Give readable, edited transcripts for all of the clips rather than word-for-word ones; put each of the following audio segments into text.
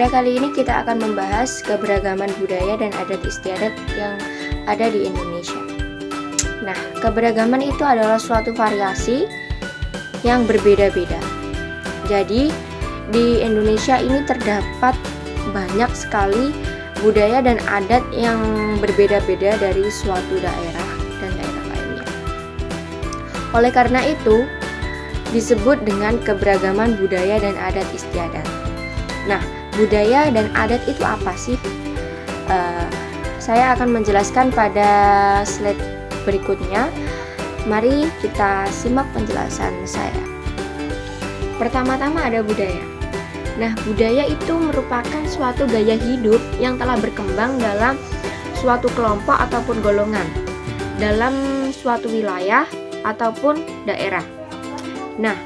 Pada kali ini kita akan membahas keberagaman budaya dan adat istiadat yang ada di Indonesia. Nah, keberagaman itu adalah suatu variasi yang berbeda-beda. Jadi, di Indonesia ini terdapat banyak sekali budaya dan adat yang berbeda-beda dari suatu daerah dan daerah lainnya. Oleh karena itu, disebut dengan keberagaman budaya dan adat istiadat. Nah, budaya dan adat itu apa sih? Saya akan menjelaskan pada slide berikutnya. Mari kita simak penjelasan saya. Pertama-tama ada budaya. Nah, budaya itu merupakan suatu gaya hidup yang telah berkembang dalam suatu kelompok ataupun golongan, dalam suatu wilayah ataupun daerah. Nah,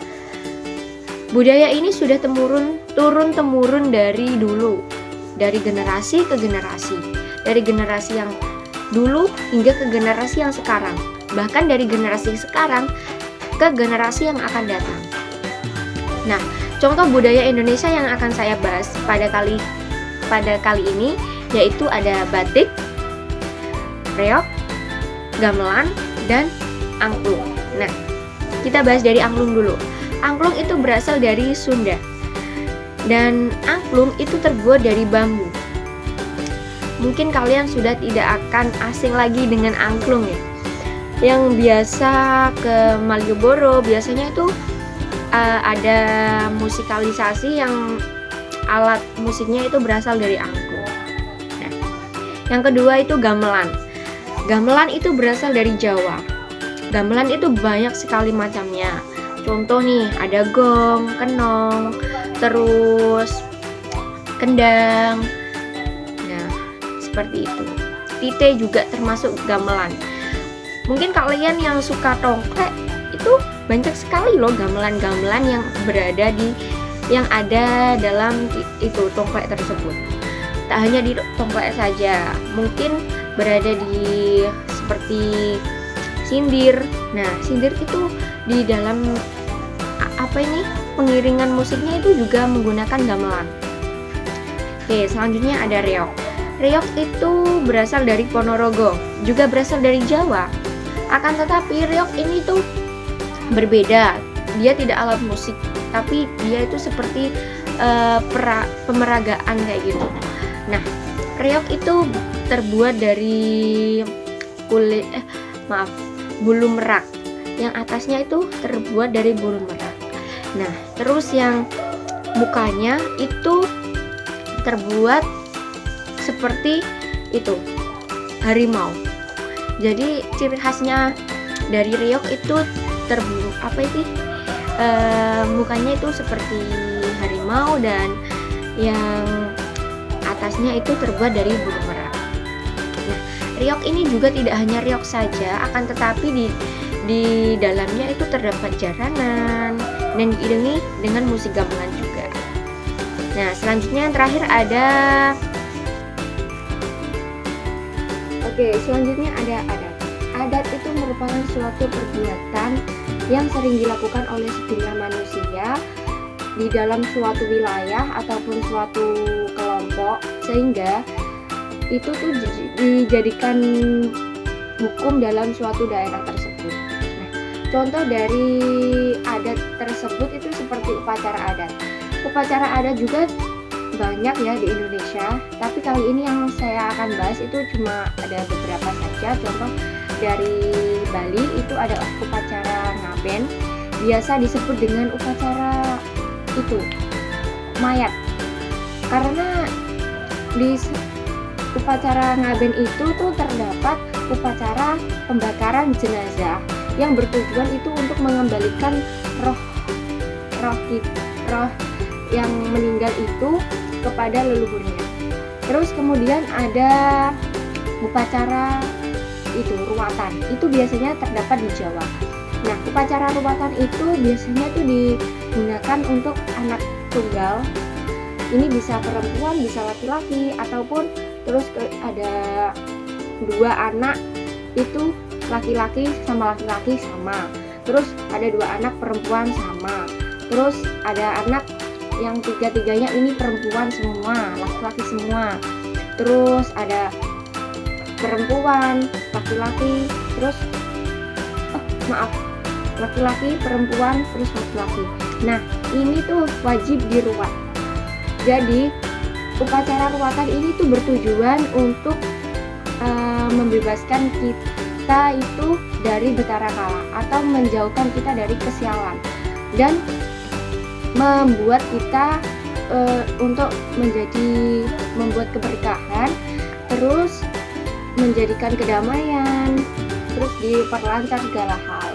budaya ini sudah turun-temurun dari dulu, dari generasi ke generasi, dari generasi yang dulu hingga ke generasi yang sekarang, bahkan dari generasi sekarang ke generasi yang akan datang. Nah, contoh budaya Indonesia yang akan saya bahas pada kali ini yaitu ada batik, reog, gamelan, dan angklung. Nah, kita bahas dari angklung dulu. Angklung itu berasal dari Sunda, dan angklung itu terbuat dari bambu. Mungkin kalian sudah tidak akan asing lagi dengan angklung ya. Yang biasa ke Malioboro biasanya itu ada musikalisasi yang alat musiknya itu berasal dari angklung. Nah, yang kedua itu gamelan. Gamelan itu berasal dari Jawa. Gamelan itu banyak sekali macamnya. Contoh nih, ada gong, kenong, terus kendang. Nah, seperti itu. Tite juga termasuk gamelan. Mungkin kalian yang suka tongklek itu banyak sekali loh gamelan-gamelan yang ada dalam itu tongklek tersebut. Tak hanya di tongklek saja, mungkin berada di seperti sindir. Nah, sindir itu di dalam pengiringan musiknya itu juga menggunakan gamelan. Oke, selanjutnya ada reog. Reog itu berasal dari Ponorogo, juga berasal dari Jawa. Akan tetapi reog ini tuh berbeda. Dia tidak alat musik, tapi dia itu seperti pemeragaan kayak gitu. Nah, reog itu terbuat dari bulu merak. Yang atasnya itu terbuat dari bulu merak. Nah, terus yang mukanya itu terbuat seperti itu, harimau. Jadi ciri khasnya dari reog itu mukanya itu seperti harimau, dan yang atasnya itu terbuat dari bulu merak. Nah, reog ini juga tidak hanya reog saja, akan tetapi di dalamnya itu terdapat jaranan dan diiringi dengan musik gamelan juga. Nah, selanjutnya yang terakhir ada selanjutnya ada adat. Adat itu merupakan suatu perbuatan yang sering dilakukan oleh sejumlah manusia di dalam suatu wilayah ataupun suatu kelompok, sehingga itu tuh dijadikan hukum dalam suatu daerah tersebut. Nah, contoh dari adat tersebut itu seperti upacara adat. Upacara adat juga banyak ya di Indonesia, tapi kali ini yang saya akan bahas itu cuma ada beberapa saja. Contoh dari Bali itu ada upacara ngaben, biasa disebut dengan upacara itu mayat, karena di upacara ngaben itu tuh terdapat upacara pembakaran jenazah yang bertujuan itu untuk mengembalikan roh yang meninggal itu kepada leluhurnya. Terus kemudian ada upacara itu ruatan. Itu biasanya terdapat di Jawa. Nah, upacara ruatan itu biasanya tuh digunakan untuk anak tunggal. Ini bisa perempuan, bisa laki-laki, ataupun terus ada dua anak itu laki-laki sama laki-laki sama. Terus ada dua anak perempuan sama. Terus ada anak yang tiga-tiganya ini perempuan semua, laki-laki semua. Terus ada perempuan, laki-laki, terus laki-laki, perempuan, terus laki-laki. Nah, ini tuh wajib diruat. Jadi upacara ruatan ini tuh bertujuan untuk membebaskan kita itu dari betara kala atau menjauhkan kita dari kesialan dan membuat kita untuk membuat keberkahan, terus menjadikan kedamaian, terus diperlancar segala hal.